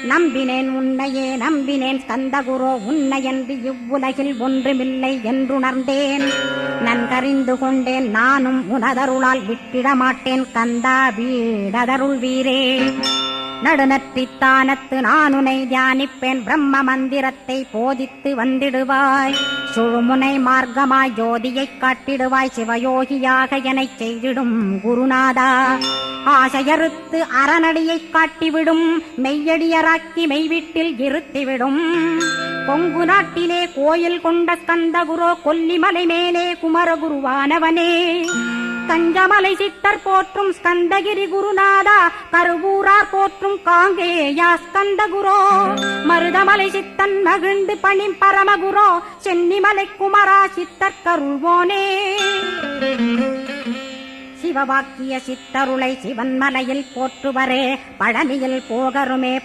நம்பினேன் உன்னையே நம்பினேன் ஸ்கந்தகுரோ உன்னையன்றி இவ்வுலகில் ஒன்றுமில்லை என்றுணர்ந்தேன். நன்கறிந்து கொண்டேன் நானும் உனதருளால் விட்டிட மாட்டேன் கந்தா வீடதருள் வீரே. நடுநற்றித்தானத்து நானுனை தியானிப்பேன் பிரம்ம மந்திரத்தை போதித்து வந்திடுவாய். சுழுமுனை மார்க்கமாய் ஜோதியைக் காட்டிடுவாய் சிவயோகியாக எனச் செய்திடும் குருநாதா. ஆசையறுத்து அறநடியைக் காட்டிவிடும் மெய்யடியராக்கி மெய்வீட்டில் இருத்திவிடும். கொங்கு நாட்டிலே கோயில் கொண்ட ஸ்கந்தகுரோ கொல்லிமலை மேலே குமரகுருவானவனே. கஞ்சமலை சித்தர் போற்றும் ஸ்கந்தகிரி குருநாதா கருவூரார் போற்றும் காங்கேயா ஸ்கந்தகுரோ. மருதமலை சித்தன் மகிழ்ந்து பணிம் பரமகுரோ சென்னிமலை குமரா சித்தர் கருள்வோனே. சிவவாக்கிய சித்தருளை சிவன்மலையில் போற்றுவரே பழனியில் போகருமே